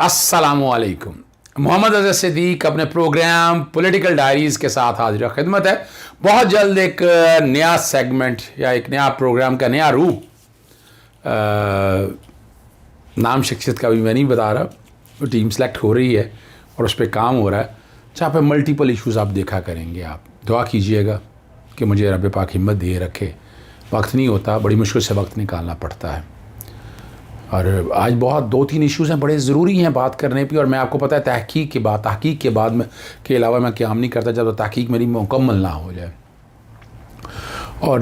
अस्सलामुअलैकुम। मोहम्मद अज़हर सिद्दीक अपने programme political diaries के साथ हाजिर खिदमत है। बहुत जल्द एक नया सेगमेंट या एक नया प्रोग्राम का नया रूप, नाम शख्सियत का भी मैं नहीं बता रहा, वो टीम सेलेक्ट हो रही है और उस पर काम हो रहा है, जहाँ पे मल्टीपल इश्यूज़ आप देखा करेंगे। आप दुआ कीजिएगा कि मुझे रब पाक हिम्मत दिए रखे। वक्त नहीं होता, बड़ी मुश्किल से वक्त निकालना पड़ता है। और आज बहुत 2-3 इश्यूज़ हैं, बड़े ज़रूरी हैं बात करने पे। और मैं आपको पता है तहकीक के बाद में के अलावा मैं क़याम नहीं करता जब तक तहकीक मेरी मुकम्मल ना हो जाए। और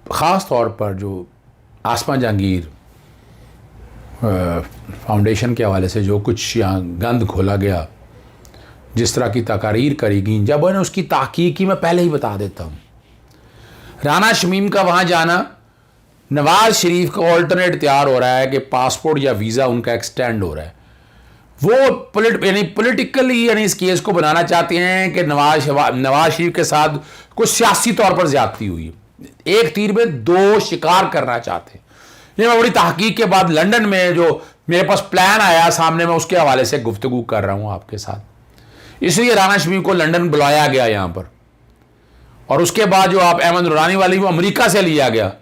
ख़ास तौर पर जो आसमा जहांगीर फाउंडेशन के हवाले से जो कुछ यहाँ गंद खोला गया, जिस तरह की तकारीर करी गई, जब मैंने उसकी तहकीक की, मैं पहले ही बता देता हूँ। राना शमीम का वहाँ जाना, नवाज़ शरीफ का ऑल्टरनेट तैयार हो रहा है कि पासपोर्ट या वीज़ा उनका एक्सटेंड हो रहा है। वो पॉलिटिकली इस केस को बनाना चाहते हैं कि नवाज शरीफ के साथ कुछ सियासी तौर पर ज्यादती हुई है। एक तीर में दो शिकार करना चाहते हैं। ये मैं बड़ी तहकीक के बाद लंदन में जो मेरे पास प्लान आया सामने, मैं उसके हवाले से गुफ्तगू कर रहा हूँ आपके साथ। इसलिए राना शमीम को लंदन बुलाया गया यहाँ पर। और उसके बाद जो आप अहमद नुरानी वाली, वो अमेरिका से लिया गया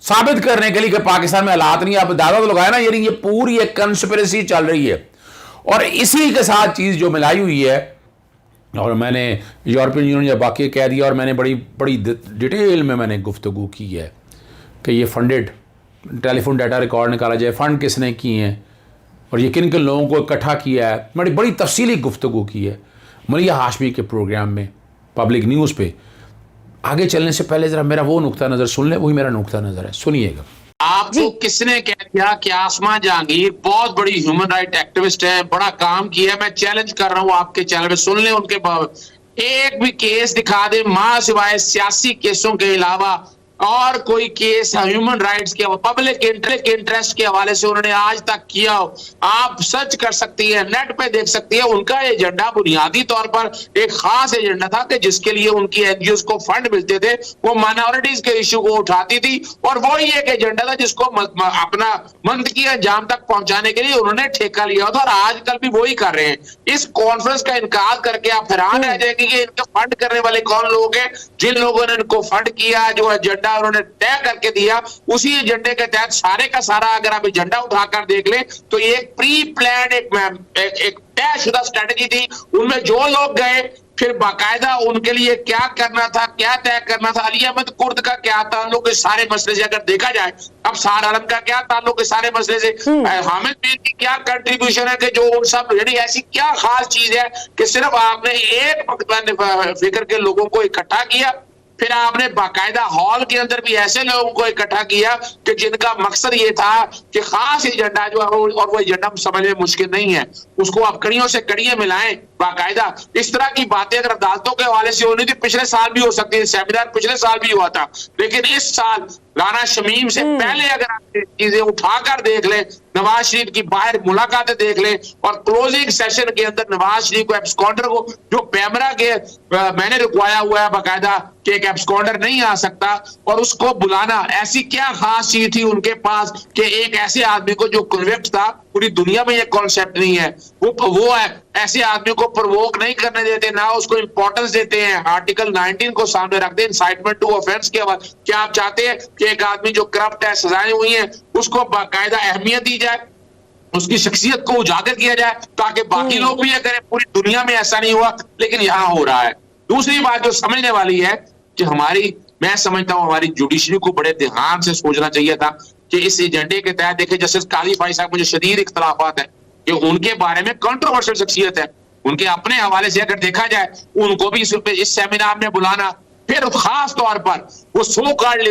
साबित करने के लिए कि पाकिस्तान में हालात नहीं। आप दावा तो लगाया ना, ये पूरी एक कंस्पिरेसी चल रही है। और इसी के साथ चीज़ जो मिलाई हुई है, और मैंने यूरोपियन यूनियन या बाकी कह दिया, और मैंने बड़ी डिटेल में मैंने गुफ्तगू की है कि ये फंडेड टेलीफोन डाटा रिकॉर्ड निकाला जाए, फ़ंड किसने किए हैं और ये किन किन लोगों को इकट्ठा किया है। मैंने बड़ी तफसीली गुफ्तगू की है मलिया हाशमी के प्रोग्राम में, पब्लिक न्यूज़ पे। आगे चलने से पहले जरा मेरा वो नुक्ता नज़र सुन ले, वही मेरा नुक्ता नज़र है, सुनिएगा। आपको किसने कह दिया कि आसमा जहांगीर बहुत बड़ी ह्यूमन राइट एक्टिविस्ट है, बड़ा काम किया? मैं चैलेंज कर रहा हूं आपके चैनल पे, सुन ले उनके एक भी केस दिखा दे मां सिवाय सियासी केसों के अलावा और कोई केस ह्यूमन राइट्स के पब्लिक इंटरेस्ट के हवाले से उन्होंने आज तक किया हो। आप सर्च कर सकती है, नेट पे देख सकती है। उनका एजेंडा बुनियादी तौर पर एक खास एजेंडा था कि जिसके लिए उनकी एनजीओ को फंड मिलते थे, वो माइनॉरिटीज के इश्यू को उठाती थी, और वही एक एजेंडा था जिसको अपना मंतकी अंजाम तक पहुंचाने के लिए उन्होंने ठेका लिया था, और आजकल भी वही कर रहे हैं। इस कॉन्फ्रेंस का इनकार करके आप हैरान रह जाएंगे कि इनके फंड करने वाले कौन लोग हैं। जिन लोगों ने इनको फंड किया, जो एजेंडा उन्होंने तय करके दिया, उसी एजेंडे के तहत सारे का सारा अगर आप एजेंडा उठाकर देख ले तो ये एक प्री प्लान एक तयशुदा स्ट्रेटजी थी। उनमें जो लोग गए, फिर बाकायदा उनके लिए क्या करना था, क्या तय करना था। अली अहमद कुर्द का क्या ताल्लुक इस सारे मसले से अगर देखा जाए, अब सार आलम का क्या ताल्लुक इस सारे मसले से, हामिद मीर की क्या कंट्रीब्यूशन है कि जो उन सब, यानी ऐसी क्या खास चीज है कि सिर्फ आपने एक फिक्र के लोगों को इकट्ठा किया, फिर आपने बाकायदा हॉल के अंदर भी ऐसे लोगों को इकट्ठा किया कि जिनका मकसद ये था कि खास एजेंडा जो है, और वो एजेंडा समझने मुश्किल नहीं है, उसको आप कड़ियों से कड़ियां मिलाएं बाकायदा। इस तरह की बातें अगर अदालतों के हवाले से होनी थी, पिछले साल भी हो सकती है, सेमिनार पिछले साल भी हुआ था, लेकिन इस साल राना शमीम से पहले अगर आप चीजें उठाकर देख लें, नवाज शरीफ की बाहर मुलाकातें देख लें, और क्लोजिंग सेशन के अंदर नवाज शरीफ को एब्सकॉन्डर को जो पैमरा के मैंने रुकवाया हुआ है बाकायदा कि एक एब्सकॉन्डर नहीं आ सकता, और उसको बुलाना, ऐसी क्या खास चीज थी उनके पास कि एक ऐसे आदमी को जो कन्विक्ट था, पूरी दुनिया में ये कॉन्सेप्ट नहीं है, वो है ऐसे आदमी को प्रोवोक नहीं करने देते, ना उसको इंपॉर्टेंस देते हैं। आर्टिकल 19 को सामने रखते हैं, इंसाइटमेंट टू ऑफेंस के बाद। क्या आप चाहते हैं कि एक आदमी जो करप्ट है, सजाएं हुई हैं, उसको बाकायदा अहमियत दी जाए, उसकी शख्सियत को उजागर किया जाए, ताकि बाकी लोग भी ये करें? पूरी दुनिया में ऐसा नहीं हुआ, लेकिन यहाँ हो रहा है। दूसरी बात जो समझने वाली है कि मैं समझता हूँ हमारी जुडिशरी को बड़े ध्यान से सोचना चाहिए था कि इस एजेंडे के तहत, देखे जस्टिस काली भाई साहब, मुझे शदीद इख्तलाफात है कि उनके बारे में कंट्रोवर्शियल शख्सियत है, उनके अपने हवाले से अगर देखा जाए, उनको भी इस सेमिनार में बुलाना, फिर खास तौर पर वो सो कॉल्ड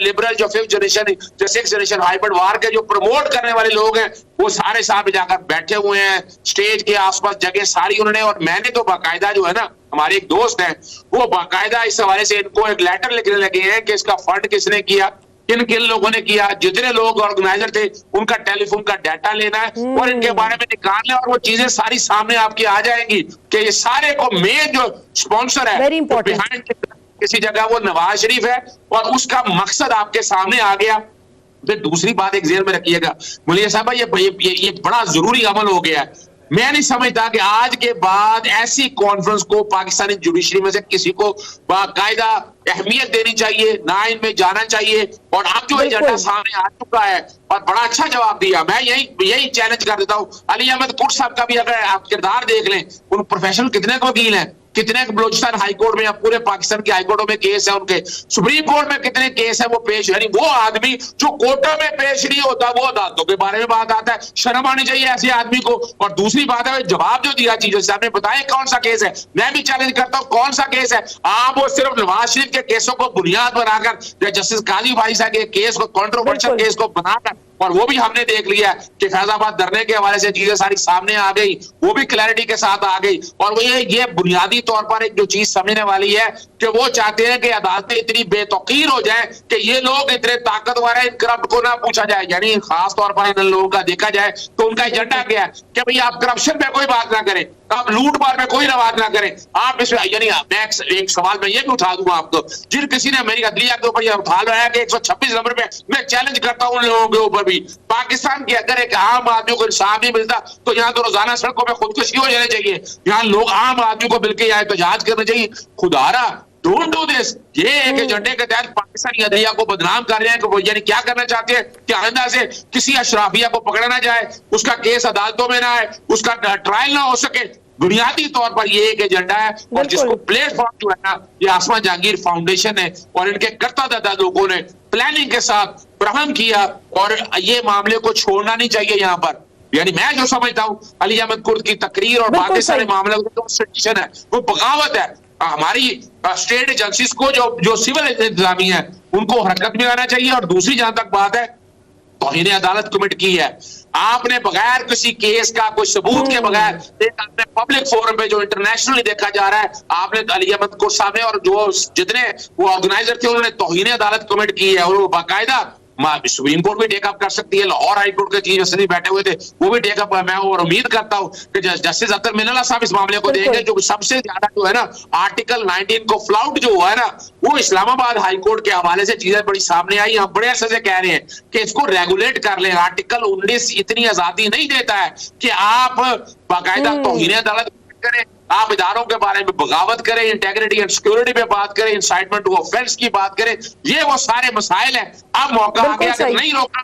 लिबरल जो फिफ्थ जनरेशन जो सिक्स जनरेशन हाइब्रिड वार के जो प्रमोट करने वाले लोग हैं, वो सारे साहब जाकर बैठे हुए हैं स्टेज के आसपास, जगह सारी उन्होंने। और मैंने तो बाकायदा जो है ना, हमारे एक दोस्त हैं, वो बाकायदा इस हवाले से इनको एक लेटर लिखने लगे हैं कि इसका फंड किसने किया, किन किन लोगों ने किया, जितने लोग ऑर्गेनाइजर थे उनका टेलीफोन का डाटा लेना है और इनके बारे में निकालना है, और वो चीजें सारी सामने आपकी आ जाएंगी कि ये सारे को मेन जो स्पॉन्सर है बिहाइंड किसी जगह वो नवाज शरीफ है, और उसका मकसद आपके सामने आ गया। फिर दूसरी बात एक जेर में रखिएगा मुलिया साहब, ये बड़ा जरूरी अमल हो गया है। मैं नहीं समझता कि आज के बाद ऐसी कॉन्फ्रेंस को पाकिस्तानी जुडिशरी में से किसी को बाकायदा अहमियत देनी चाहिए, ना इनमें जाना चाहिए। और अब जो एजेंडा सामने आ चुका है और बड़ा अच्छा जवाब दिया, मैं यही चैलेंज कर देता हूं। अली अहमद कुट साहब का भी अगर आप किरदार देख लें, उन प्रोफेशनल कितने वकील हैं, कितने बलोचिस्तान हाईकोर्ट में या पूरे पाकिस्तान के हाईकोर्टों में केस है उनके, सुप्रीम कोर्ट में कितने केस है वो पेश, यानी वो आदमी जो कोर्टों में पेश नहीं होता वो अदालतों के बारे में बात आता है। शर्म आनी चाहिए ऐसे आदमी को। और दूसरी बात है जवाब जो दिया चीजों से, आपने बताया कौन सा केस है, मैं भी चैलेंज करता हूं कौन सा केस है। आप वो सिर्फ नवाज शरीफ के केसों को बुनियाद बनाकर या जस्टिस काजी भाई साहब के केस को, कॉन्ट्रोवर्शियल केस को बनाकर, और वो भी हमने देख लिया कि फैजाबाद धरने के हवाले से चीजें सारी सामने आ गई, वो भी क्लैरिटी के साथ आ गई। और वो ये बुनियादी तौर पर एक जो चीज समझने वाली है कि वो चाहते हैं कि अदालतें इतनी बेतौकीर हो जाए कि ये लोग इतने ताकतवर है, इन करप्ट को ना पूछा जाए। यानी खास तौर पर इन लोगों का देखा जाए तो उनका एजेंडा क्या है कि भाई आप करप्शन पे कोई बात ना करें, आप लूट मार में कोई बात ना करें, आप इसमें, यानी मैं एक सवाल मैं ये भी उठा दूंगा आपको, जिन किसी ने मेरी अदलिया के ऊपर यह उठा लिया है कि 126 नंबर पे मैं चैलेंज करता हूं उन लोगों के ऊपर भी, पाकिस्तान के अगर एक आम आदमी को इंसाफ नहीं मिलता तो यहाँ तो रोजाना सड़कों पे खुदकुशी हो जानी चाहिए, यहाँ लोग आम आदमी को मिलकर यहाँ एहतजाज करना चाहिए। खुदारा डोंट डू दिस। ये एक एजेंडे के तहत पाकिस्तानी अदलिया को बदनाम कर रहे हैं कि वो यानी क्या करना चाहते हैं कि आइंदा से किसी अशराफिया को पकड़ा ना जाए, उसका केस अदालतों में ना आए, उसका ट्रायल ना हो सके। बुनियादी तौर पर ये एक एजेंडा है और जिसको प्लेटफॉर्म जो है ना ये आसमा जहांगीर फाउंडेशन है और इनके कर्ता दादा लोगों ने प्लानिंग के साथ फ्राहम किया। और ये मामले को छोड़ना नहीं चाहिए यहाँ पर। यानी मैं जो समझता हूँ अली अहमद कुर्द की तकरीर और बाकी सारे मामले जो है वो बगावत है। हमारी स्टेट एजेंसीज को जो सिविल इंतजामी है उनको हरकत में आना चाहिए। और दूसरी जहां तक बात है तौहीन अदालत कमिट की है, आपने बगैर किसी केस का कोई सबूत के बगैर आपने पब्लिक फोरम पे जो इंटरनेशनली देखा जा रहा है, आपने अली अहमद कुर्द साहब ने और जो जितने वो ऑर्गेनाइजर थे उन्होंने तौहीन अदालत कमिट की है और वो बाकायदा सुप्रीम कोर्ट भी टेकअप कर सकती है। लाहौर हाई कोर्ट के चीफ जस्टिस बैठे हुए थे वो भी टेकअप, मैं और उम्मीद करता हूं कि जस्टिस अख्तर मिनल्ला साहब इस मामले को देंगे। जो सबसे ज्यादा जो है ना आर्टिकल 19 को फ्लाउट जो हुआ है ना वो इस्लामाबाद हाई कोर्ट के हवाले से चीजें बड़ी सामने आई। हम बड़े अरसे से कह रहे हैं कि इसको रेगुलेट कर लें। आर्टिकल 19 इतनी आजादी नहीं देता है कि आप बाकायदा तौहीन अदालत करें, आप इदारों के बारे में बगावत करें, इंटेग्रिटी एंड सिक्योरिटी पे बात करें, इंसाइटमेंट टू ऑफेंस की बात करें। ये वो सारे मसाइल हैं। अब मौका आ गया कि नहीं रोकना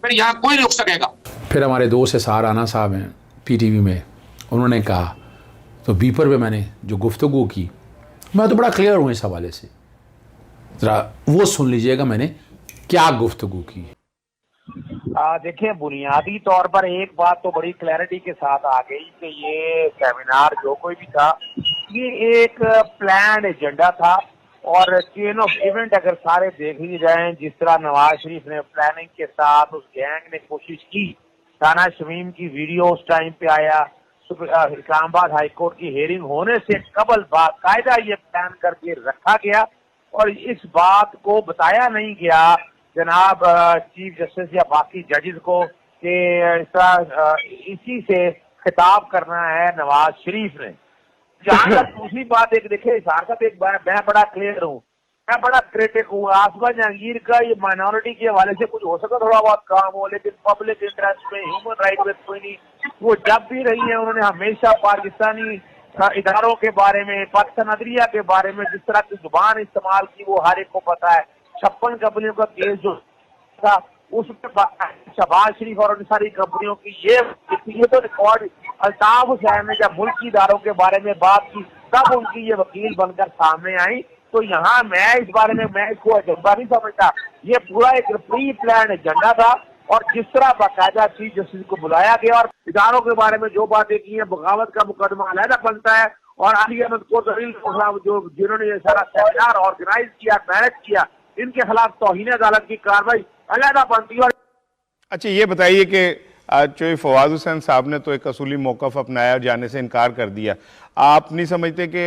फिर यहाँ कोई नहीं रोक सकेगा। फिर हमारे दोस्त है सहारा राना साहब हैं PTV में, उन्होंने कहा तो बीपर पे मैंने जो गुफ्तगू की, मैं तो बड़ा क्लियर हूँ इस हवाले से, ज़रा वो सुन लीजिएगा मैंने क्या गुफ्तगू की। देखिए बुनियादी तौर पर एक बात तो बड़ी क्लैरिटी के साथ आ गई कि ये सेमिनार जो कोई भी था ये एक प्लान एजेंडा था। और चेन ऑफ इवेंट अगर सारे देख लिए जाएं, जिस तरह नवाज शरीफ ने प्लानिंग के साथ उस गैंग ने कोशिश की, राना शमीम की वीडियो उस टाइम पे आया, इस्लामाबाद हाईकोर्ट की हेयरिंग होने से कबल बाकायदा ये प्लान करके रखा गया और इस बात को बताया नहीं गया जनाब चीफ जस्टिस या बाकी जजेस को कि इसी से खिताब करना है नवाज शरीफ ने। जहां तक दूसरी बात एक देखे सार्थक, एक बार मैं बड़ा क्लियर हूँ, मैं बड़ा क्रिटिक हूँ आसमा जहांगीर का। ये माइनॉरिटी के हवाले से कुछ हो सका थोड़ा बहुत काम हो, लेकिन पब्लिक इंटरेस्ट में ह्यूमन राइट में कोई नहीं। वो जब भी रही है उन्होंने हमेशा पाकिस्तानी इदारों के बारे में, पाकिस्तान अदलिया के बारे में जिस तरह की जुबान इस्तेमाल की वो हर एक को पता है। 56 कंपनियों का केस जो था उसमें शहबाज शरीफ और उन सारी कंपनियों की ये तो रिकॉर्ड, अल्ताफ हुसैन ने जब मुल्की इदारों के बारे में बात की तब उनकी ये वकील बनकर सामने आई। तो यहाँ मैं इस बारे में मैं इसको एजेंडा नहीं समझता, ये पूरा एक प्री प्लान एजेंडा था। और जिस तरह बाकायदा चीफ जस्टिस को बुलाया गया और इदारों के बारे में जो बातें की है, बगावत का मुकदमा अलहदा बनता है। और अली अहमद कुर्द जो जिन्होंने ये सारा सेमिनार ऑर्गेनाइज किया, मैनेज किया, इनके खिलाफ तौहीन अदालत की कार्रवाई अलहदा बनती है। अच्छा ये बताइए कि चौधरी फवाद हुसैन साहब ने तो एक असूली मौक़िफ़ अपनाया और जाने से इनकार कर दिया। आप नहीं समझते कि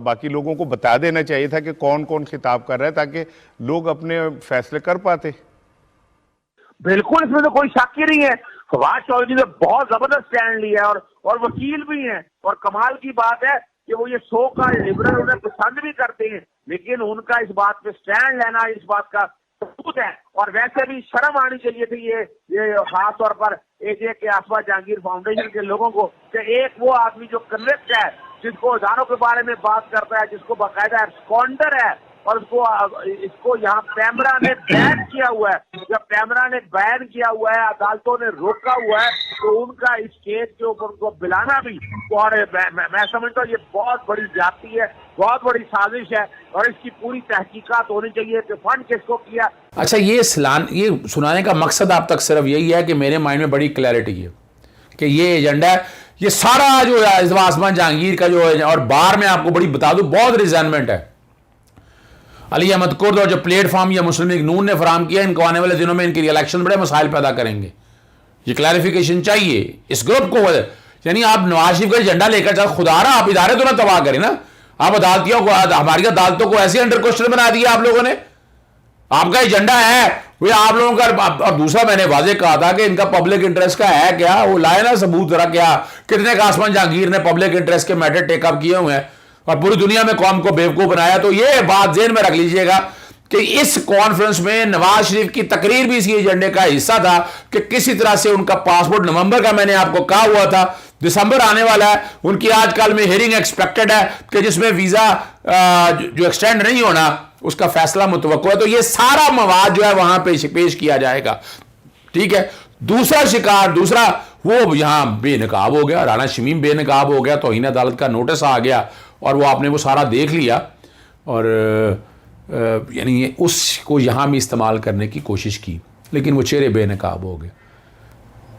बाकी लोगों को बता देना चाहिए था कि कौन कौन खिताब कर रहा है ताकि लोग अपने फैसले कर पाते? बिल्कुल, इसमें तो कोई शक ही नहीं है। फवाद चौधरी ने बहुत जबरदस्त स्टैंड लिया और वकील भी हैं। और कमाल की बात है कि वो ये शो का लिबरल उन्हें पसंद भी करते हैं, लेकिन उनका इस बात पे स्टैंड लेना, इस बात का सबूत है। और वैसे भी शर्म आनी चाहिए थी ये खास तौर पर एजे के आसमा जहांगीर फाउंडेशन के लोगों को, कि एक वो आदमी जो कन्विक्ट है, जिसको हजारों के बारे में बात करता है, जिसको बाकायदा स्कॉन्डर है, और इसको यहाँ पैमरा ने बैन किया हुआ है। जब पैमरा ने बैन किया हुआ है, अदालतों ने रोका हुआ है, तो उनका इस केस के ऊपर उनको बुलाना भी, और मैं समझता हूँ ये बहुत बड़ी जाति है, बहुत बड़ी साजिश है, और इसकी पूरी तहकीकात होनी चाहिए कि फंड किसको किया। अच्छा, ये सुनाने का मकसद आप तक सिर्फ यही है कि मेरे माइंड में बड़ी क्लैरिटी है कि ये एजेंडा है, ये सारा जो है इस आसमान जहांगीर का जो है, और बाहर में आपको बड़ी बता दूं बहुत रिजेंटमेंट है अली अहमद कुर्द, और जो प्लेटफॉर्म या मुस्लिम लीग नून ने फराम किया, इनको आने वाले दिनों में इनकी इलेक्शन बड़े मसाइल पैदा करेंगे। ये क्लैरिफिकेशन चाहिए इस ग्रुप को। यानी आप नवाज शरीफ का एजेंडा लेकर चल, खुदारा आप इदारे तो ना तबाह करें ना, आप अदालतियों को, हमारी अदालतों को ऐसे अंडर क्वेश्चन बना दिया आप लोगों ने। आपका एजेंडा है वो आप लोगों का। और दूसरा मैंने वाजे कहा था कि इनका पब्लिक इंटरेस्ट का है क्या, वो लाए ना सबूत जरा, क्या कितने का आसमान जहांगीर ने पब्लिक इंटरेस्ट के मैटर टेकअप किए हुए हैं और पूरी दुनिया में कौम को बेवकूफ बनाया। तो ये बात जेहन में रख लीजिएगा कि इस कॉन्फ्रेंस में नवाज शरीफ की तकरीर भी इसी एजेंडे का हिस्सा था कि किसी तरह से उनका पासपोर्ट, नवंबर का मैंने आपको कहा हुआ था, दिसंबर आने वाला है, उनकी आजकल में हियरिंग एक्सपेक्टेड है कि जिसमें वीजा जो एक्सटेंड नहीं होना उसका फैसला मुतवक्को है। तो ये सारा मवाद जो है वहां पेश किया जाएगा। ठीक है। दूसरा वो यहां बेनकाब हो गया, राणा शमीम बेनकाब हो गया, तौहीन अदालत का नोटिस आ गया और वो आपने वो सारा देख लिया, और यानी उसको यहां भी इस्तेमाल करने की कोशिश की, लेकिन वो चेहरे बेनकाब हो गए।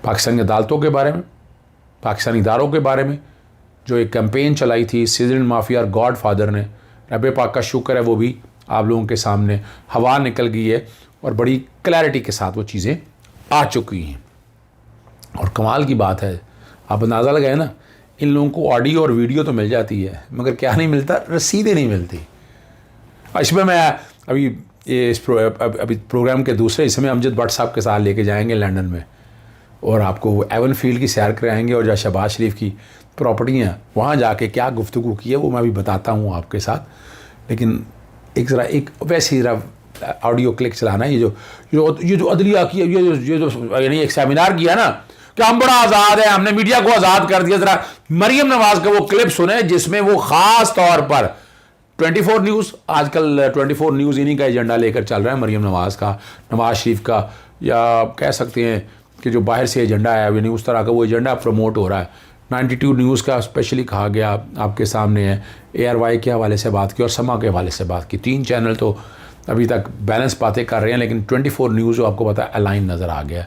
पाकिस्तानी अदालतों के बारे में, पाकिस्तानी इदारों के बारे में जो एक कैंपेन चलाई थी सीजन माफिया और गॉड फादर ने, रब पाक का शुक्र है वो भी आप लोगों के सामने हवा निकल गई है और बड़ी क्लैरिटी के साथ वो चीज़ें आ चुकी हैं। और कमाल की बात है, आप अंदाज़ा लगाए ना, इन लोगों को ऑडियो और वीडियो तो मिल जाती है, मगर क्या नहीं मिलता, रसीदें नहीं मिलती। इसमें मैं अभी अभी प्रोग्राम के दूसरे हिस्से में अमजद भट्ट साहब के साथ लेके जाएंगे लंदन में, और आपको एवन फील्ड की सैर कराएंगे, और जहाँ शहबाज शरीफ की प्रॉपर्टियाँ, वहाँ जाके क्या गुफ्तगू की है वो मैं अभी बताता हूँ आपके साथ। लेकिन एक वैसे ही ऑडियो क्लिक चलाना है, ये जो अदलिया की ये जो यानी एक सेमिनार किया ना कि हम बड़ा आज़ाद है, हमने मीडिया को आज़ाद कर दिया। ज़रा मरियम नवाज का वो क्लिप सुने जिसमें वो ख़ास तौर पर 24 न्यूज़, आजकल 24 न्यूज़ इन्हीं का एजेंडा लेकर चल रहा है, मरियम नवाज का, नवाज शरीफ का, या कह सकते हैं कि जो बाहर से एजेंडा है यानी उस तरह का वो एजेंडा प्रमोट हो रहा है। 92 न्यूज़ का स्पेशली कहा गया आपके सामने है, ARY के हवाले से बात की और समा के हवाले से बात की। 3 चैनल तो अभी तक बैलेंस बातें कर रहे हैं, लेकिन 24 न्यूज़ जो आपको पता है अलाइन नज़र आ गया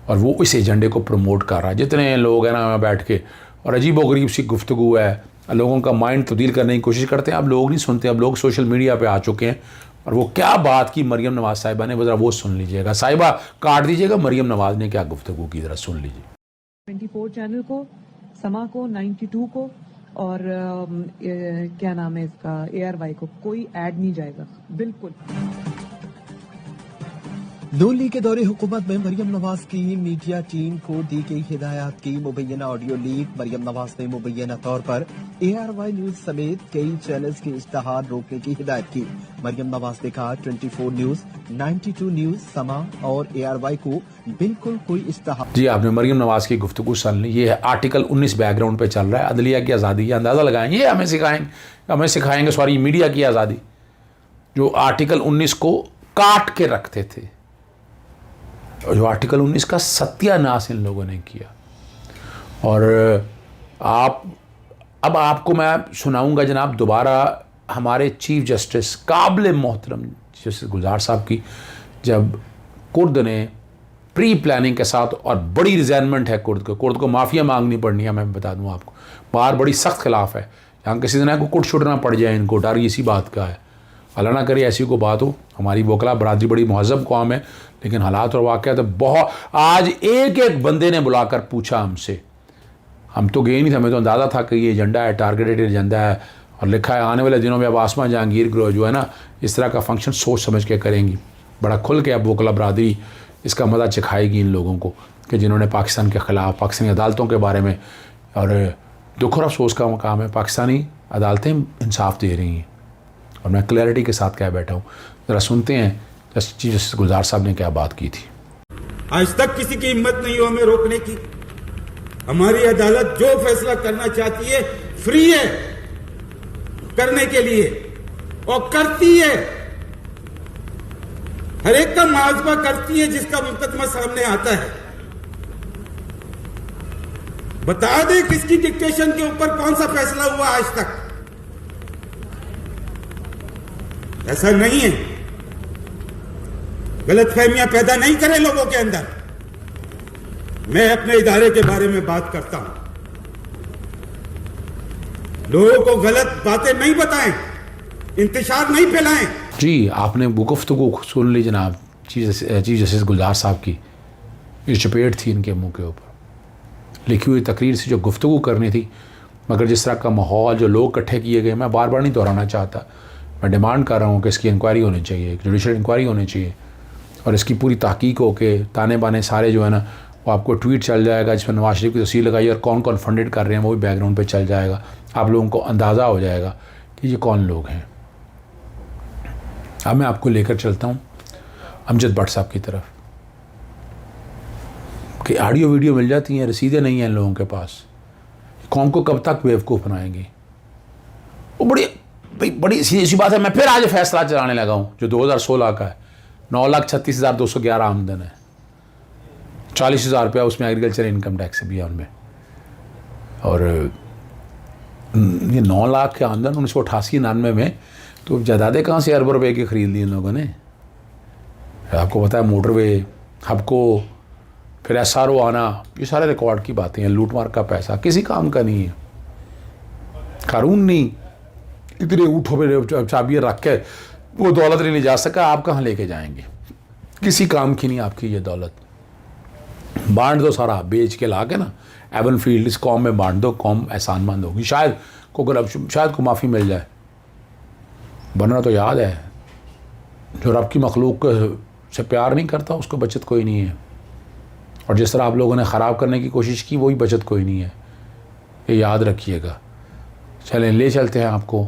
और वो इस एजेंडे को प्रमोट कर रहा है। जितने लोग हैं ना बैठ के, और अजीब व गरीब सी गुफ्तगू है, लोगों का माइंड तब्दील करने की कोशिश करते हैं। अब लोग नहीं सुनते, अब लोग सोशल मीडिया पे आ चुके हैं, और वो क्या बात की मरियम नवाज साहिबा ने, ज़रा वो सुन लीजिएगा। साहिबा काट दीजिएगा, मरियम नवाज ने क्या गुफ्तगू की, ज़रा सुन लीजिए। 24 चैनल को, समा को, 92 को और क्या नाम है इसका, ARY को कोई ऐड नहीं जाएगा, बिल्कुल। नून लीग के दौरे हुकूमत में मरियम नवाज की मीडिया टीम को दी गई हिदायत की मुबैना ऑडियो लीक। मरियम नवाज ने मुबैना तौर पर ARY न्यूज समेत कई चैनल्स के इश्तहार रोकने की हिदायत की। मरियम नवाज ने कहा 24 न्यूज, 92 न्यूज, समा और ARY को बिल्कुल कोई इश्तहार। जी, आपने मरियम नवाज की गुफ्तगू सुन ली। ये है आर्टिकल 19 बैकग्राउंड पे चल रहा है, अदलिया की आज़ादी। ये अंदाज़ा लगाएंगे, ये हमें सिखाएंगे मीडिया की आज़ादी, जो आर्टिकल 19 को काट के रखते थे, जो आर्टिकल 19 का सत्यानाश इन लोगों ने किया। और अब आपको मैं सुनाऊंगा जनाब दोबारा हमारे चीफ जस्टिस काबिल मोहतरम जस्टिस गुलजार साहब की, जब कुर्द ने प्री प्लानिंग के साथ, और बड़ी रिजाइनमेंट है कुर्द को माफ़िया मांगनी पड़नी है। मैं बता दूं आपको, बाहर बड़ी सख्त खिलाफ है, यहाँ किसी दिन को कुट छुटना पड़ जाए इनको, डर इसी बात का है। अल्लाह ना करे ऐसी को बात हो। हमारी वकला बरादरी बड़ी महज़ब कौम है, लेकिन हालात और वाक़यात तो बहुत। आज एक बंदे ने बुलाकर पूछा हमसे, हम तो गए नहीं थे, हमें तो अंदाज़ा था कि ये एजेंडा है, टारगेटेड एजेंडा है, और लिखा है आने वाले दिनों में अब आसमा जहांगीर ग्रोह जो है ना इस तरह का फंक्शन सोच समझ के करेंगी। बड़ा खुल के अब वकला बरादरी इसका मज़ा चखाएगी इन लोगों को कि जिन्होंने पाकिस्तान के ख़िलाफ़, पाकिस्तानी अदालतों के बारे में, और दुख और अफसोस का मकाम है पाकिस्तानी अदालतें इंसाफ दे रही हैं, और मैं क्लैरिटी के साथ कह बैठा हूँ। ज़रा सुनते हैं चीफ जस्टिस गुलजार साहब ने क्या बात की थी। आज तक किसी की हिम्मत नहीं हो हमें रोकने की। हमारी अदालत जो फैसला करना चाहती है फ्री है करने के लिए और करती है, हर एक का मुआवजा करती है जिसका मुकदमा सामने आता है। बता दे किसकी डिक्टेशन के ऊपर कौन सा फैसला हुआ आज तक। ऐसा नहीं है, गलतफहमियां पैदा नहीं करें लोगों के अंदर। मैं अपने इदारे के बारे में बात करता हूं, लोगों को गलत बातें नहीं बताएं, इंतशार नहीं फैलाएं। जी, आपने वो गुफ्तगू सुन ली जनाब चीफ जस्टिस गुलजार साहब की। ये चपेट थी इनके मुंह के ऊपर, लिखी हुई तकरीर से जो गुफ्तगू करनी थी, मगर जिस तरह का माहौल, जो लोग इकट्ठे किए गए, मैं बार बार नहीं दोहराना चाहता। मैं डिमांड कर रहा हूँ कि इसकी इंक्वायरी होनी चाहिए, एक जुडिशल इंक्वायरी होनी चाहिए और इसकी पूरी तहकीक हो के ताने बाने सारे जो है ना, वो आपको ट्वीट चल जाएगा जिसमें नवाज शरीफ की तस्वीर लगाई और कौन कौन फंडेड कर रहे हैं वो भी बैकग्राउंड पे चल जाएगा। आप लोगों को अंदाज़ा हो जाएगा कि ये कौन लोग हैं। अब मैं आपको लेकर चलता हूँ अमजद भट्ट साहब की तरफ कि ऑडियो वीडियो मिल जाती हैं, रसीदें नहीं हैं इन लोगों के पास। कौम को कब तक बेवकूफ़ बनाएंगे। वो बड़ी सीधी बात है। मैं फिर आज फैसला चलाने लगा हूँ जो 2016 का है। 9,36,211 आमदन है, 40,000 रुपया उसमें एग्रीकल्चर इनकम टैक्स भी है उनमें। और ये 9 लाख के आमदन 1988-99 में तो जायदादें कहाँ से अरबों रुपए की ख़रीद ली इन लोगों ने। आपको पता है मोटरवे, हबको, फिर SRO आना, ये सारे रिकॉर्ड की बातें हैं। लूटमार का पैसा किसी काम का नहीं है। कानून नहीं, इतने ऊँटों पे चाबियाँ रख के वो दौलत नहीं जा सका, आप कहाँ लेके जाएंगे। किसी काम की नहीं आपकी ये दौलत। बांट दो सारा, बेच के ला के ना एवन फील्ड इस कौम में बांट दो, कौम एहसानमंद होगी। शायद को माफ़ी मिल जाए। वरना तो याद है जो रब की मखलूक से प्यार नहीं करता उसको बचत कोई नहीं है। और जिस तरह आप लोगों ने ख़राब करने की कोशिश की वही बचत कोई नहीं है, ये याद रखिएगा। चलें ले चलते हैं आपको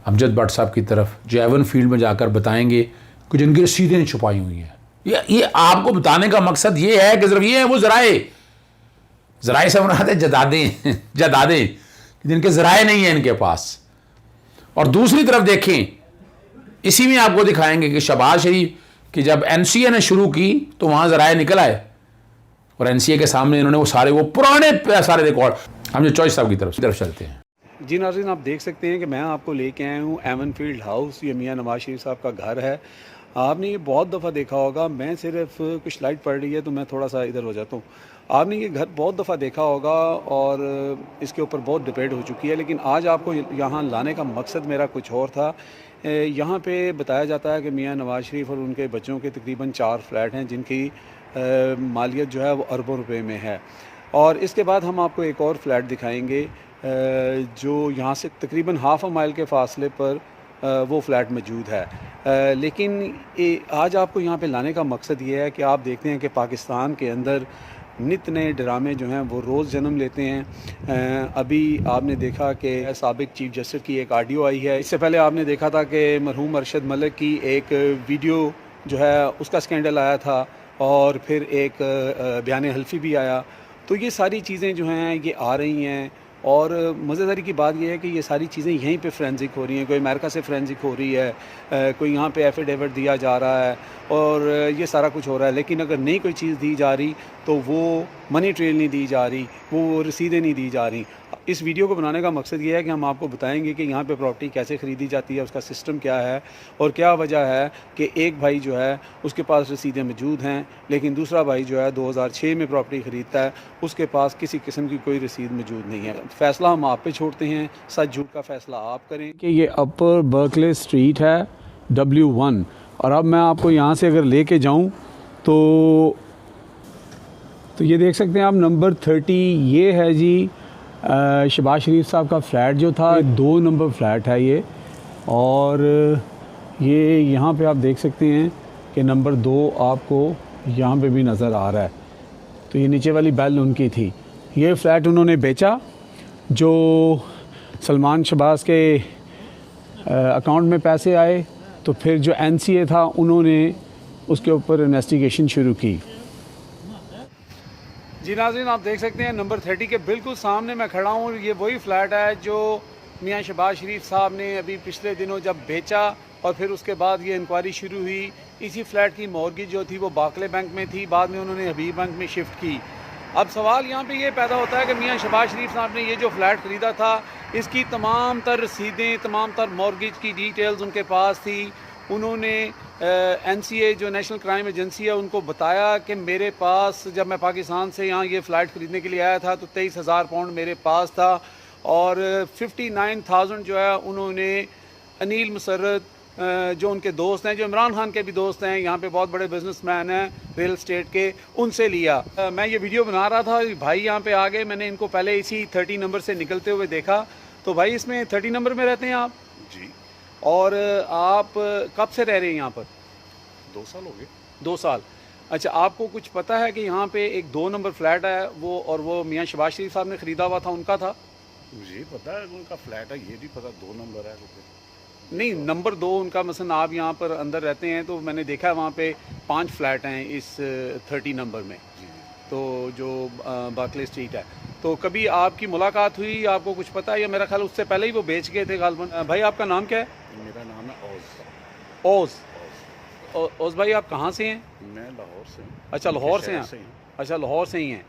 अमजद भट्ट साहब की तरफ, जो एवन फील्ड में जाकर बताएंगे कि जिनकी रसीदें छुपाई हुई हैं। ये आपको बताने का मकसद ये है कि सिर्फ ये है वो ज़राए से मुराद है जदादें जिनके ज़राए नहीं है इनके पास। और दूसरी तरफ देखें, इसी में आपको दिखाएंगे कि शहबाज शरीफ की जब NCA ने शुरू की तो वहाँ ज़राए निकल आए और NCA के सामने इन्होंने वो पुराने सारे रिकॉर्ड। हम जो चॉइस साहब की तरफ चलते हैं। जी नाज़रीन, आप देख सकते हैं कि मैं आपको लेके आया हूँ एवन फील्ड हाउस। ये मियाँ नवाज शरीफ साहब का घर है। आपने ये बहुत दफ़ा देखा होगा। मैं सिर्फ कुछ लाइट पड़ रही है तो मैं थोड़ा सा इधर हो जाता हूँ। आपने ये घर बहुत दफ़ा देखा होगा और इसके ऊपर बहुत डिबेट हो चुकी है, लेकिन आज आपको यहाँ लाने का मकसद मेरा कुछ और था। यहाँ पे बताया जाता है कि मियाँ नवाज शरीफ और उनके बच्चों के तकरीबन 4 फ्लैट हैं जिनकी मालियत जो है वो अरबों रुपए में है। और इसके बाद हम आपको एक और फ्लैट दिखाएंगे जो यहाँ से तकरीबन हाफ अ माइल के फासले पर वो फ्लैट मौजूद है। लेकिन आज आपको यहाँ पे लाने का मकसद ये है कि आप देखते हैं कि पाकिस्तान के अंदर नित नए ड्रामे जो हैं वो रोज़ जन्म लेते हैं। अभी आपने देखा कि साबिक चीफ जस्टिस की एक ऑडियो आई है। इससे पहले आपने देखा था कि मरहूम अरशद मलिक की एक वीडियो जो है उसका स्कैंडल आया था और फिर एक बयान हल्फी भी आया। तो ये सारी चीज़ें जो हैं ये आ रही हैं और मज़ेदारी की बात यह है कि ये सारी चीज़ें यहीं पे फ्रेंसिक हो रही हैं। कोई अमेरिका से फ्रेंसिक हो रही है, कोई यहाँ पे एफिडेविट दिया जा रहा है और ये सारा कुछ हो रहा है। लेकिन अगर नई कोई चीज़ दी जा रही तो वो मनी ट्रेल नहीं दी जा रही, वो रसीदें नहीं दी जा रही। इस वीडियो को बनाने का मकसद ये है कि हम आपको बताएंगे कि यहाँ पे प्रॉपर्टी कैसे ख़रीदी जाती है, उसका सिस्टम क्या है और क्या वजह है कि एक भाई जो है उसके पास रसीदें मौजूद हैं लेकिन दूसरा भाई जो है 2006 में प्रॉपर्टी ख़रीदता है, उसके पास किसी किस्म की कोई रसीद मौजूद नहीं है। फ़ैसला हम आप पे छोड़ते हैं, सच झूठ का फ़ैसला आप करें। कि ये अपर बर्कले स्ट्रीट है W1 और अब मैं आपको यहाँ से अगर ले कर जाऊँ तो ये देख सकते हैं आप नंबर 30 ये है जी शहबाज शरीफ साहब का फ्लैट जो था 2 नंबर फ्लैट है ये। और ये यहाँ पे आप देख सकते हैं कि नंबर 2 आपको यहाँ पे भी नज़र आ रहा है। तो ये नीचे वाली बेल उनकी थी। ये फ्लैट उन्होंने बेचा, जो सलमान शहबाज के अकाउंट में पैसे आए तो फिर जो NCA था उन्होंने उसके ऊपर इन्वेस्टिगेशन शुरू की। जी नाज़रीन, आप देख सकते हैं नंबर 30 के बिल्कुल सामने मैं खड़ा हूँ। ये वही फ्लैट है जो मियाँ शहबाज शरीफ साहब ने अभी पिछले दिनों जब बेचा और फिर उसके बाद ये इंक्वायरी शुरू हुई। इसी फ्लैट की मॉर्गेज जो थी वो बार्कले बैंक में थी, बाद में उन्होंने हबीब बैंक में शिफ्ट की। अब सवाल यहाँ पे ये पैदा होता है कि मियाँ शहबाज शरीफ साहब ने ये जो फ्लैट ख़रीदा था इसकी तमाम तर रसीदें, तमाम तर मॉर्गेज की डिटेल्स उनके पास थी। उन्होंने NCA जो नेशनल क्राइम एजेंसी है उनको बताया कि मेरे पास जब मैं पाकिस्तान से यहाँ ये फ़्लाइट ख़रीदने के लिए आया था तो 23,000 पाउंड मेरे पास था और 59,000 जो है उन्होंने अनील मुसर्रत जो उनके दोस्त हैं, जो इमरान खान के भी दोस्त हैं, यहाँ पे बहुत बड़े बिजनेसमैन हैं रियल एस्टेट के, उनसे लिया। मैं ये वीडियो बना रहा था, भाई यहाँ पे आ गए, मैंने इनको पहले इसी 30 नंबर से निकलते हुए देखा। तो भाई इसमें 30 नंबर में रहते हैं आप? जी। और आप कब से रह रहे हैं यहाँ पर? 2 साल हो गए। 2 साल। अच्छा, आपको कुछ पता है कि यहाँ पे एक 2 नंबर फ्लैट है वो मियाँ शहबाज शरीफ साहब ने ख़रीदा हुआ था, उनका था? मुझे पता है उनका फ्लैट है, ये भी पता 2 नंबर है। नहीं, नंबर 2 उनका, मसलन आप यहाँ पर अंदर रहते हैं तो मैंने देखा है वहाँ पे 5 फ्लैट हैं इस 30 नंबर में, तो जो बार्कले स्ट्रीट है। तो कभी आपकी मुलाकात हुई, आपको कुछ पता है, या मेरा ख्याल उससे पहले ही वो बेच गए थे गालबन? भाई आपका नाम क्या है? मेरा नाम है ओज। ओज। ओज भाई आप कहाँ से हैं? मैं लाहौर से हूँ। अच्छा, लाहौर से हैं। अच्छा, लाहौर से ही हैं।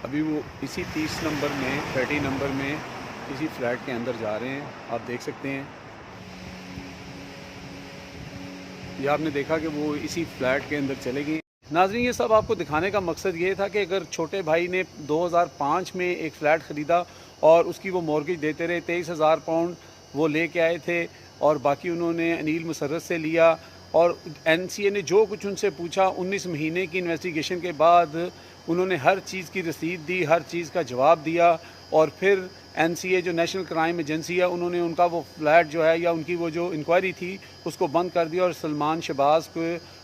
अभी वो इसी 30 नंबर में, 30 नंबर में इसी फ्लैट के अंदर जा रहे हैं, आप देख सकते हैं। ये आपने देखा कि वो इसी फ्लैट के अंदर चले गए। नाज़रीन, ये सब आपको दिखाने का मकसद ये था कि अगर छोटे भाई ने 2005 में एक फ़्लैट ख़रीदा और उसकी वो मॉर्गेज देते रहे, 23,000 पाउंड वो लेके आए थे और बाकी उन्होंने अनील मुसर्रत से लिया और NCA ने जो कुछ उनसे पूछा 19 महीने की इन्वेस्टिगेशन के बाद उन्होंने हर चीज़ की रसीद दी, हर चीज़ का जवाब दिया और फिर NCA जो नेशनल क्राइम एजेंसी है उन्होंने उनका वो फ्लैट जो है या उनकी वो जो इंक्वायरी थी उसको बंद कर दिया और सलमान शहबाज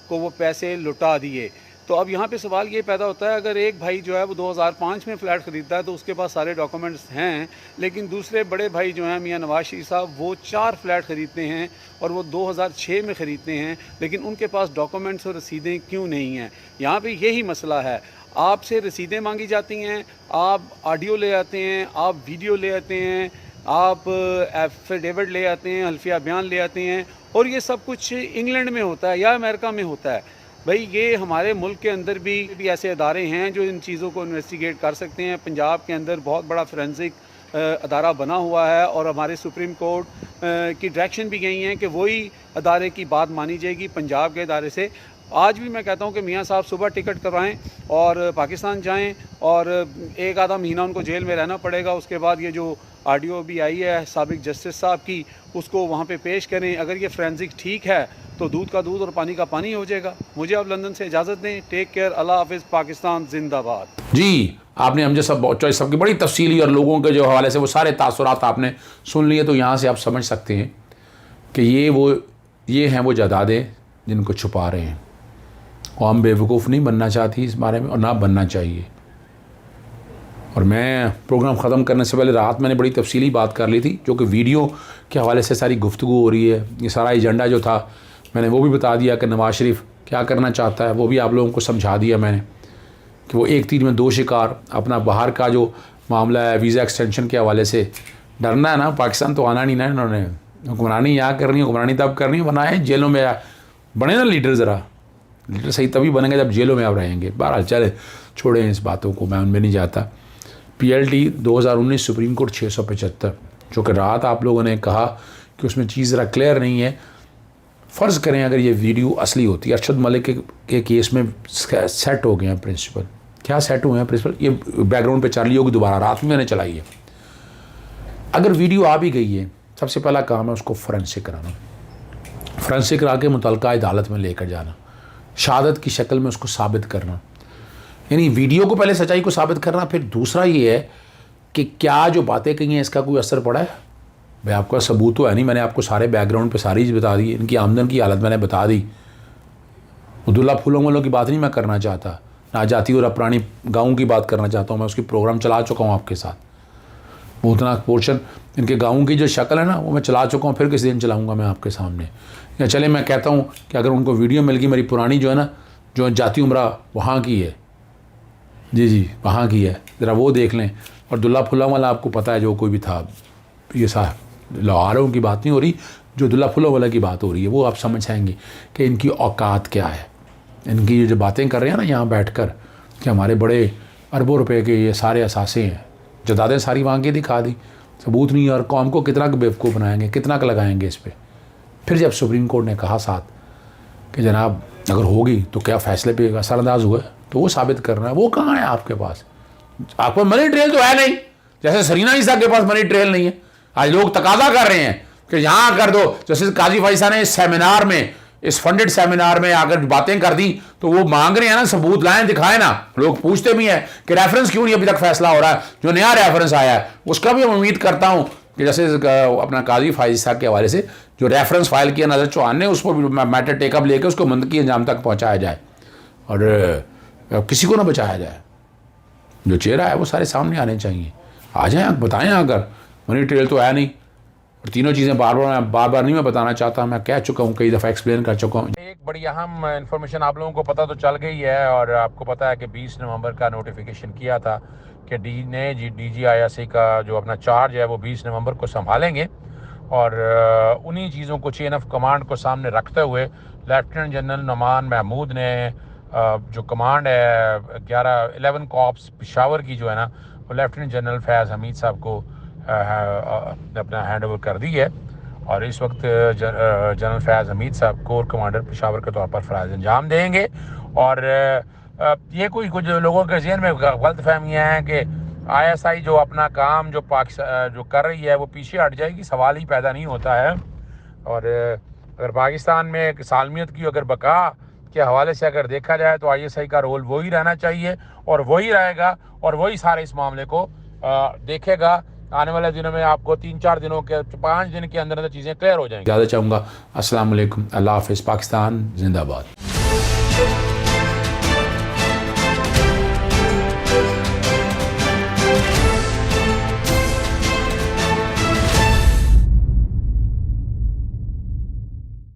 को वो पैसे लुटा दिए। तो अब यहाँ पे सवाल ये पैदा होता है, अगर एक भाई जो है वो 2005 में फ़्लैट ख़रीदता है तो उसके पास सारे डॉक्यूमेंट्स हैं, लेकिन दूसरे बड़े भाई जो हैं मियाँ नवाज शरीफ साहब वो 4 फ्लैट ख़रीदते हैं और वो 2006 में ख़रीदते हैं, लेकिन उनके पास डॉक्यूमेंट्स और रसीदें क्यों नहीं हैं? यहाँ पे यही मसला है। आपसे रसीदें मांगी जाती हैं, आप ऑडियो ले आते हैं, आप वीडियो ले आते हैं, आप एफिडेविट ले आते हैं, हल्फिया बयान ले आते हैं और ये सब कुछ इंग्लैंड में होता है या अमेरिका में होता है। भाई ये हमारे मुल्क के अंदर भी ऐसे अदारे हैं जो इन चीज़ों को इन्वेस्टिगेट कर सकते हैं। पंजाब के अंदर बहुत बड़ा फोरेंसिक अदारा बना हुआ है और हमारे सुप्रीम कोर्ट की डायरेक्शन भी गई हैं कि वही अदारे की बात मानी जाएगी पंजाब के अदारे से। आज भी मैं कहता हूं कि मियाँ साहब सुबह टिकट करवाएं और पाकिस्तान जाएं और 1 आधा महीना उनको जेल में रहना पड़ेगा। उसके बाद ये जो ऑडियो भी आई है साबिक जस्टिस साहब की उसको वहाँ पे पेश करें। अगर ये फोरेंसिक ठीक है तो दूध का दूध और पानी का पानी हो जाएगा। मुझे अब लंदन से इजाज़त दें। टेक केयर, अल्लाह हाफिज़, पाकिस्तान जिंदाबाद। जी, आपने हम जैसा चॉइस सबकी बड़ी तफसीली और लोगों के जो हवाले से वो सारे तासुरात आपने सुन लिए, तो यहाँ से आप समझ सकते हैं कि ये हैं वो जायदादें जिनको छुपा रहे हैं। और हम बेवकूफ़ नहीं बनना चाहती इस बारे में और ना बनना चाहिए। और मैं प्रोग्राम ख़त्म करने से पहले रात मैंने बड़ी तफसीली बात कर ली थी, जो कि वीडियो के हवाले से सारी गुफ्तगू हो रही है। ये सारा एजेंडा जो था मैंने वो भी बता दिया कि नवाज़ शरीफ क्या करना चाहता है, वो भी आप लोगों को समझा दिया मैंने कि वो एक तीर में 2 शिकार। अपना बाहर का जो मामला है वीज़ा एक्सटेंशन के हवाले से डरना है ना, पाकिस्तान तो आना नहीं ना इन्होंने। हुक्मरानी यहाँ करनी है, हुक्मरानी तब करनी है, बनाए जेलों में बने ना लीडर। ज़रा लीडर सही तभी बनेंगे जब जेलों में आप रहेंगे। बहरहाल चले छोड़ें इस बातों को, मैं उनमें नहीं जाता। PLT 2019 सुप्रीम कोर्ट 675, जो कि रात आप लोगों ने कहा कि उसमें चीज़ ज़रा क्लियर नहीं है। फ़र्ज़ करें अगर ये वीडियो असली होती है, अरशद मलिक के केस में सेट हो गए हैं प्रिंसिपल। क्या सेट हुए हैं प्रिंसिपल? ये बैकग्राउंड पे चार्ली होगी, दोबारा रात में मैंने चलाई है। अगर वीडियो आ भी गई है, सबसे पहला काम है उसको फोरेंसिक कराना, फोरेंसिक करा के मुतल्लिका अदालत में लेकर जाना, शहादत की शक्ल में उसको साबित करना। यानी वीडियो को पहले सच्चाई को साबित करना, फिर दूसरा ये है कि क्या जो बातें कही हैं इसका कोई असर पड़ा है। भाई आपका सबूत तो है नहीं, मैंने आपको सारे बैकग्राउंड पे सारी चीज़ बता दी, इनकी आमदन की हालत मैंने बता दी। अब्दुल्ला फूलों वालों की बात नहीं मैं करना चाहता, ना जाती और अपरानी गाँव की बात करना चाहता हूँ, मैं उसकी प्रोग्राम चला चुका हूँ आपके साथ। वो उतना पोर्शन इनके गाँव की जो शक्ल है ना वो मैं चला चुका हूँ, फिर किसी दिन चलाऊँगा मैं आपके सामने। या चले मैं कहता हूँ कि अगर उनको वीडियो मिल गई मेरी पुरानी जो है ना, जो जाती उम्रा वहाँ की है, जी वहाँ की है, ज़रा वो देख लें। और दुल्ला फुल्ला वाला आपको पता है जो कोई भी था, ये साहब लाहौरों की बात नहीं हो रही, जो दुल्ला फुल्ला वाला की बात हो रही है, वो आप समझ आएंगे कि इनकी औकात क्या है। इनकी जो बातें कर रहे हैं ना यहाँ बैठकर कि हमारे बड़े अरबों रुपए के ये सारे असासे हैं, जदादें सारी वहाँ की दिखा दी, सबूत नहीं है। और कौम को कितना बेवकूफ़ बनाएंगे, कितना का लगाएंगे इस पर। फिर जब सुप्रीम कोर्ट ने कहा साथ कि जनाब अगर होगी तो क्या फ़ैसले पे असरअंदाज हुआ, तो वो साबित करना है। वो कहाँ है आपके पास? आपको मनी ट्रेल तो है नहीं, जैसे सरीना ईसा के पास मनी ट्रेल नहीं है। आज लोग तकाजा कर रहे हैं कि यहाँ कर दो। जैसे काजी फैसा ने इस सेमिनार में, इस फंडेड सेमिनार में अगर बातें कर दी तो वो मांग रहे हैं ना, सबूत लाएं, दिखाएं ना। लोग पूछते भी हैं कि रेफरेंस क्यों नहीं अभी तक फैसला हो रहा है, जो नया रेफरेंस आया है उसका भी मैं उम्मीद करता हूँ कि जैसे अपना काजी फैज साहब के हवाले से जो रेफरेंस फाइल किया नजर चौहान ने, उसको भी मैटर टेकअप लेकर उसको मंतकी अंजाम तक पहुँचाया जाए और किसी को ना बचाया जाए। जो चेहरा है वो सारे सामने आने चाहिए। आ जाएं, बताएं। अगर मनी ट्रेल तो है नहीं, और तीनों चीज़ें बार बार नहीं मैं बताना चाहता, मैं कह चुका हूँ, कई दफ़ा एक्सप्लेन कर चुका हूँ। एक बड़ी अहम इन्फॉर्मेशन आप लोगों को पता तो चल गई है, और आपको पता है कि 20 नवंबर का नोटिफिकेशन किया था कि DGISI का जो अपना चार्ज है वो 20 नवंबर को संभालेंगे। और उन्हीं चीज़ों को चेन ऑफ कमांड को सामने रखते हुए लेफ्टिनेंट जनरल नुमान महमूद ने जो कमांड है 11 कॉप्स पेशावर की जो है ना, वो लेफ्टिनेंट जनरल फैज़ हमीद साहब को अपना हैंड ओवर कर दी है। और इस वक्त जनरल फैज़ हमीद साहब कोर कमांडर पेशावर के तौर पर फ़राइज़ अंजाम देंगे। और ये कुछ लोगों के ज़हन में गलत फहमियाँ हैं कि ISI जो अपना काम जो पाकिस्तान जो कर रही है वो पीछे हट जाएगी, सवाल ही पैदा नहीं होता है। और अगर पाकिस्तान में सालमियत की अगर बका के हवाले से अगर देखा जाए तो ISI का रोल वही रहना चाहिए और वही रहेगा, और वही सारे इस मामले को देखेगा। आने वाले दिनों में आपको 3-4 दिनों के 5 दिन के अंदर चीज़ें क्लियर हो जाएंगी। ज़्यादा चाहूँगा। अस्सलाम वालेकुम, अल्लाह हाफ़िज़, पाकिस्तान जिंदाबाद।